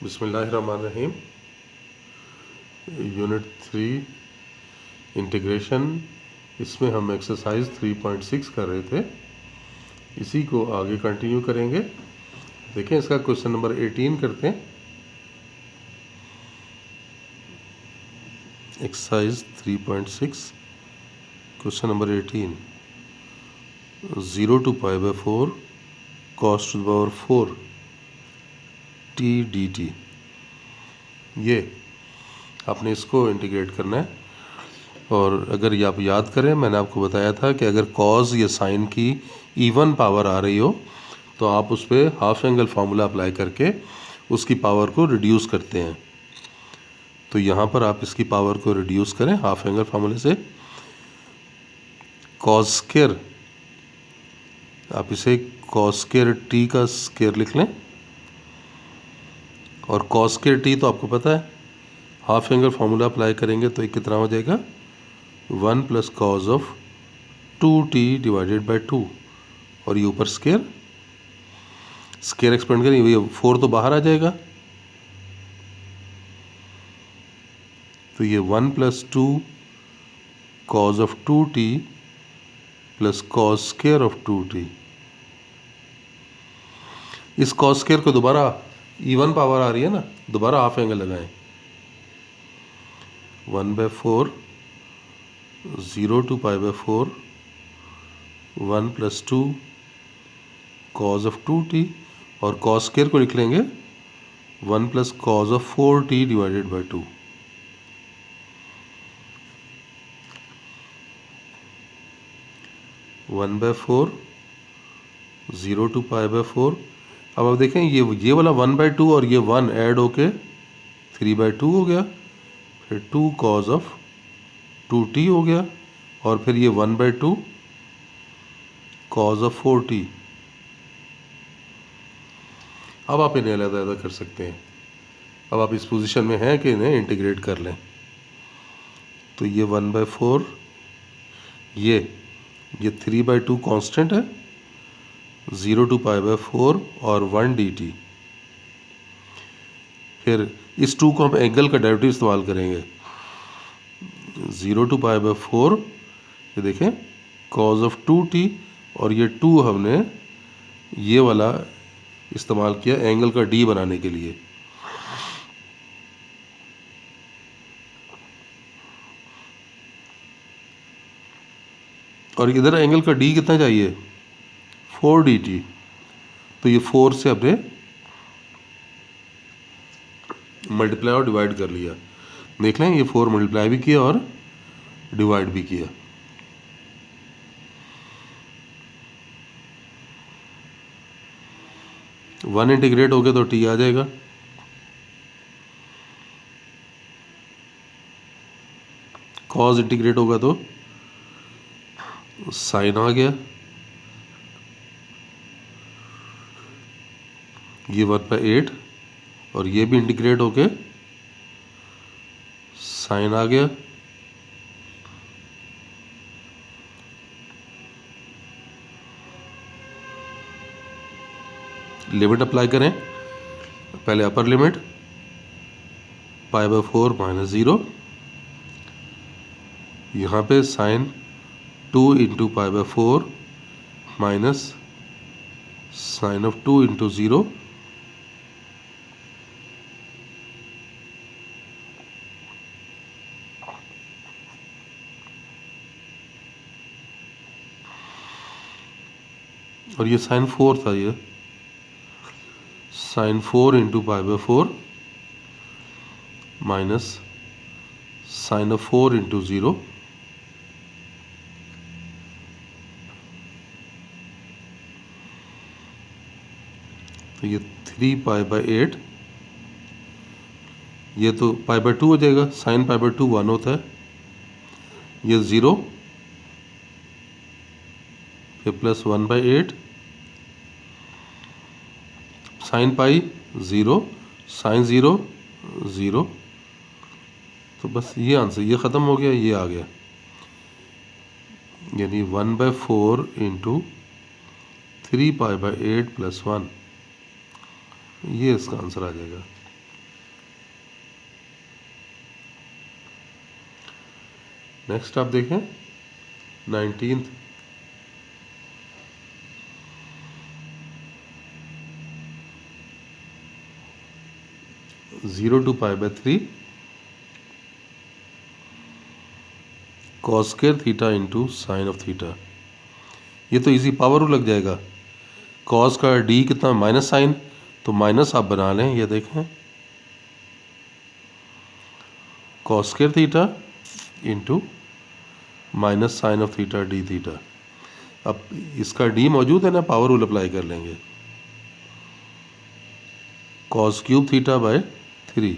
बिस्मिल्लाहिर्रहमानिर्रहीम। Unit 3 integration, इसमें हम एक्सरसाइज 3.6 कर रहे थे। इसी को आगे कंटिन्यू करेंगे। देखें, इसका क्वेश्चन नंबर 18 करते हैं। Exercise 3.6 question number 18, 0 to pi by 4 cos to the power 4 t dt। ये आपने इसको इंटीग्रेट करना है। और अगर ये आप याद करें, मैंने आपको बताया था कि अगर कॉज या साइन की इवन पावर आ रही हो तो आप उस पर हाफ एंगल फार्मूला अप्लाई करके उसकी पावर को रिड्यूस करते हैं। तो यहाँ पर आप इसकी पावर को रिड्यूस करें हाफ एंगल फार्मूले से। कॉज स्क्वायर, आप इसे कॉज स्क्वायर टी का स्क्वायर लिख लें। और कॉस स्क्वायर टी तो आपको पता है, हाफ एंगल फार्मूला अप्लाई करेंगे तो ये कितना हो जाएगा, 1 plus cos of 2t divided by 2, और ये ऊपर स्क्वायर एक्सपेंड करें, ये 4 तो बाहर आ जाएगा, तो ये 1 plus 2 cause of 2t plus cos square of 2t। इस कॉस स्क्वायर को दोबारा इवन पावर आ रही है ना, दोबारा हाफ एंगल लगाएं। 1/4 0 to pi by 4 1 plus 2 cause of 2t, और कॉस स्क्वायर को लिख लेंगे 1 plus cos of 4t divided by 2। One by 4 0 to pi by 4। अब आप देखें, ये वाला 1/2 और ये 1 ऐड होके 3/2 हो गया, फिर 2 कॉज ऑफ 2t हो गया, और फिर ये 1/2 कॉज ऑफ 4t। अब आप इन्हें अलग-अलग कर सकते हैं। अब आप इस पोजीशन में हैं कि इन्हें इंटीग्रेट कर लें। तो ये 1/4, ये 3/2 कांस्टेंट है, 0 to पाई बाय 4 और 1 dt। फिर इस 2 को हम एंगल का डेरिवेटिव इस्तेमाल करेंगे। 0 to पाई बाय 4, ये देखें कॉज ऑफ 2t, और ये 2 हमने ये वाला इस्तेमाल किया एंगल का d बनाने के लिए। और इधर एंगल का d कितना चाहिए, 4 dt। तो ये 4 से हमने मल्टीप्लाई और डिवाइड कर लिया। देख लें, ये 4 मल्टीप्लाई भी किया और डिवाइड भी किया। वन इंटीग्रेट हो गया तो t आ जाएगा। कॉज इंटीग्रेट होगा तो साइन आ गया। ये 1/8, और ये भी इंटीग्रेट होके साइन आ गया। लिमिट अप्लाई करें, पहले upper limit pi by 4 minus 0, यहाँ पे sine 2 into pi by 4 minus sine of 2 into 0, और ये साइन 4 था, ये sine 4 into pi by 4 minus sine of 4 into 0, तो ये 3 पाई बाय 8, ये तो पाई बाय 2 हो जाएगा, साइन पाई बाय 2 1 होता है, ये 0, फिर प्लस 1/8, साइन पाई 0, साइन 0 0। तो बस ये आंसर, ये ख़त्म हो गया, ये आ गया, यानी 1/4 इंटू 3 पाई बाय 8 प्लस 1, ये इसका आंसर आ जाएगा। नेक्स्ट आप देखें 19th, zero to pi by 3 cos square theta into sine of theta. ये तो इजी पावर रूल लग जाएगा। कॉस का डी कितना, माइनस साइन, तो माइनस आप बना लें। ये देखें cos square theta into minus sine of theta d theta. अब इसका डी मौजूद है ना, पावर रूल अप्लाई कर लेंगे। Cos cube theta by 3,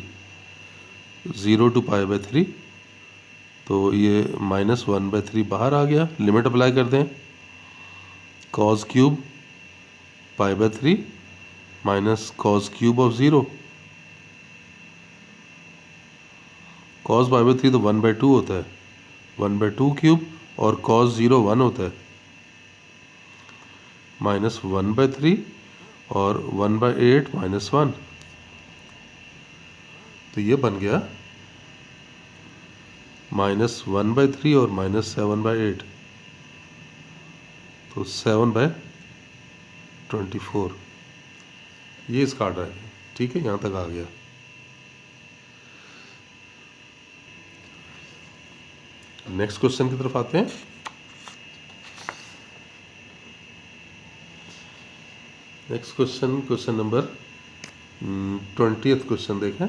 zero to pi by 3, तो ये -1/3 बाहर आ गया। लिमिट अप्लाई कर दें। Cos cube pi by 3 minus cos cube of 0। Cos pi by 3 तो 1/2 होता है, 1/2 क्यूब, और कॉस 0 1 होता है, -1/3 और 1/8 -1, तो ये बन गया -1/3 और -7/8, तो 7/24। ये इसका आर्डर है। ठीक है, यहाँ तक आ गया। नेक्स्ट क्वेश्चन की तरफ आते हैं। Next question, question number 20th question देखें।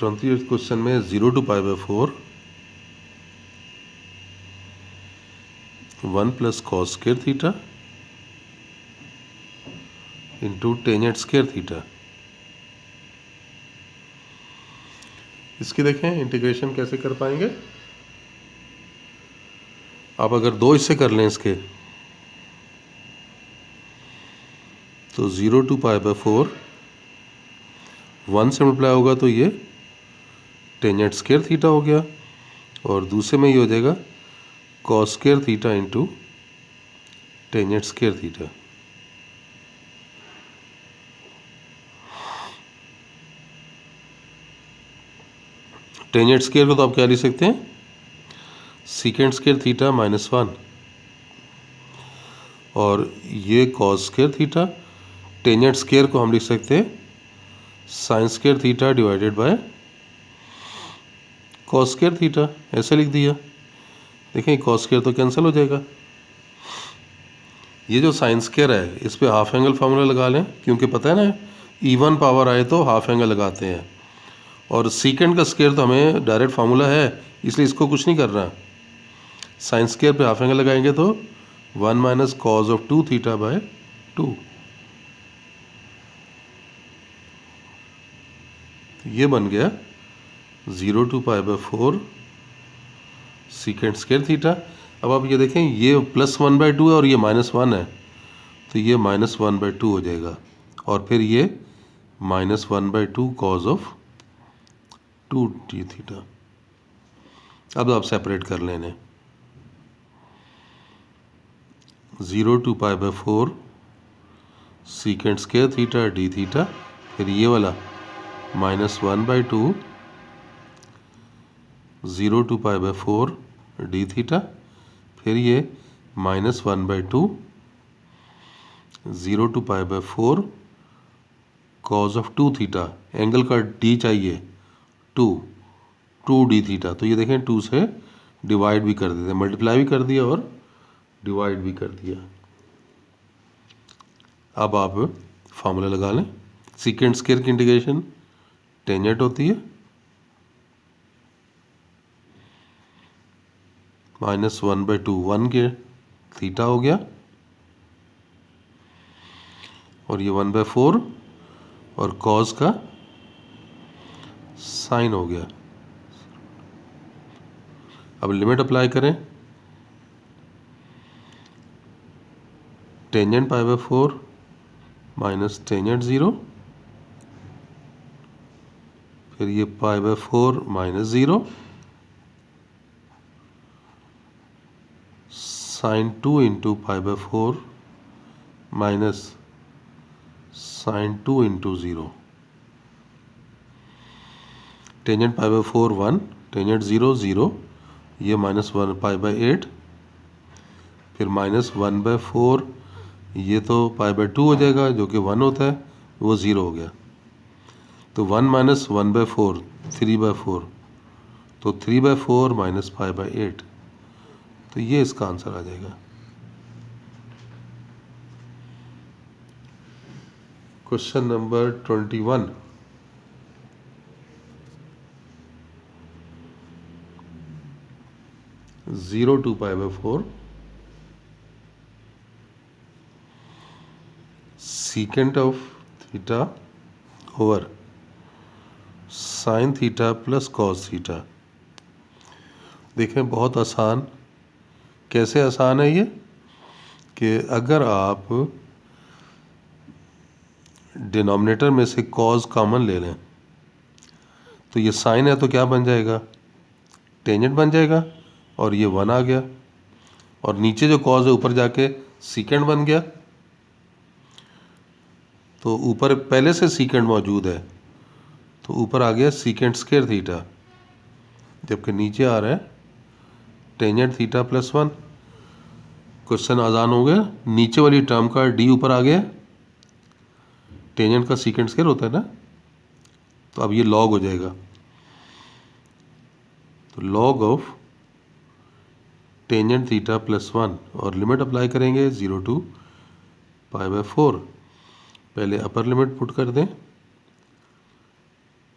क्वेश्चन में 0 to pi by 4 1 plus cos square theta into tangent square theta. इसकी देखें इंटीग्रेशन कैसे कर पाएंगे। आप अगर दो हिस्से कर लें इसके, तो 0 टू पाई बाय 4 1 से मल्टीप्लाई होगा तो ये टेंजेंट स्क्वायर थीटा हो गया, और दूसरे में ये हो जाएगा cos square theta into tangent square theta. Tangent square को तो आप क्या लिख सकते हैं, सीकेंट स्क्वायर थीटा -1, और ये cos square theta. Tangent square को हम लिख सकते हैं sine square theta divided by cos square theta, ऐसे लिख दिया। देखें कॉस स्क्वायर तो कैंसिल हो जाएगा। ये जो साइन स्क्वायर है इस पे हाफ एंगल फार्मूला लगा लें, क्योंकि पता है ना इवन पावर आए तो हाफ एंगल लगाते हैं, और सीकेंड का स्क्वायर तो हमें डायरेक्ट फार्मूला है, इसलिए इसको कुछ नहीं कर रहा। साइन स्क्वायर पे हाफ एंगल लगाएंगे तो 1 minus cos of 2 theta by 2। ये बन गया 0 to pi by 4 secant square theta. अब आप ये देखें ये +1/2 है और ये -1 है, तो ये -1/2 हो जाएगा, और फिर ये -1/2 कॉज ऑफ 2t थीटा। अब आप सेपरेट कर लेने। 0 to pi by 4 secant square theta d theta, फिर ये वाला -1/2 0 to pi by 4 d theta, फिर ये -1/2 0 to pi by 4 cos of 2 theta. Angle का डी चाहिए 2 डी थीटा, तो ये देखें 2 से डिवाइड भी कर देते, मल्टीप्लाई भी कर दिया और डिवाइड भी कर दिया। अब आप फार्मूला लगा लें। सीकेंट स्क्वायर की इंटीग्रेशन टेंजेंट होती है -1/2 1 के थीटा हो गया, और ये 1/4 और कॉस का साइन हो गया। अब लिमिट अप्लाई करें। Tangent pi by 4 minus tangent 0, फिर ये pi by 4 -0 sine 2 into pi by 4 minus sine 2 into 0। Tangent pi by 4 1, tangent 0 0, ये -1 पाई बाई 8, फिर -1/4, ये तो पाई बाई 2 हो जाएगा जो कि 1 होता है, वो 0 हो गया। तो 1 - 1/4 3/4, तो 3/4 - पाई बाई 8, तो ये इसका आंसर आ जाएगा। Question number 21, zero to pi by 4 secant of theta over sin theta plus cos theta। देखें बहुत आसान। कैसे आसान है ये कि अगर आप डिनोमिनेटर में से cos कॉमन ले लें तो ये साइन है तो क्या बन जाएगा, टेंजेंट बन जाएगा, और ये 1 आ गया, और नीचे जो cos है ऊपर जाके सीकेंट बन गया। तो ऊपर पहले से सीकेंट मौजूद है तो ऊपर आ गया सीकेंट स्क्वायर थीटा, जबकि नीचे आ रहा है टेंजेंट थीटा प्लस 1। क्वेश्चन आसान हो गया। नीचे वाली टर्म का डी ऊपर आ गया, टेंजेंट का सीकेंट स्क्वायर होता है ना, तो अब ये लॉग हो जाएगा। तो log of tangent theta plus 1, और लिमिट अप्लाई करेंगे 0 टू पाई बाई 4। पहले अपर लिमिट पुट कर दें,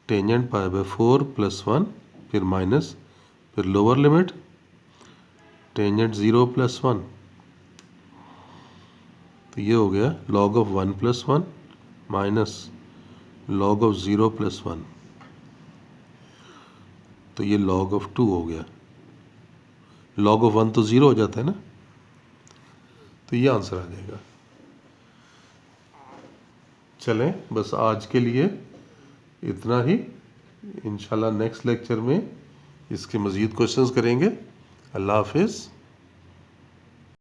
टेंजेंट पाई बाई 4 प्लस 1, फिर माइनस, फिर लोअर लिमिट टेंजेंट 0 प्लस 1, तो ये हो गया log of 1 plus 1 minus log of 0 plus 1, तो ये लॉग ऑफ 2 हो गया। लॉग ऑफ 1 तो 0 हो जाता है ना, तो ये आंसर आ जाएगा। चलें, बस आज के लिए इतना ही। इंशाल्लाह नेक्स्ट लेक्चर में इसके मज़ीद क्वेश्चंस करेंगे। अल्लाह हाफिज़।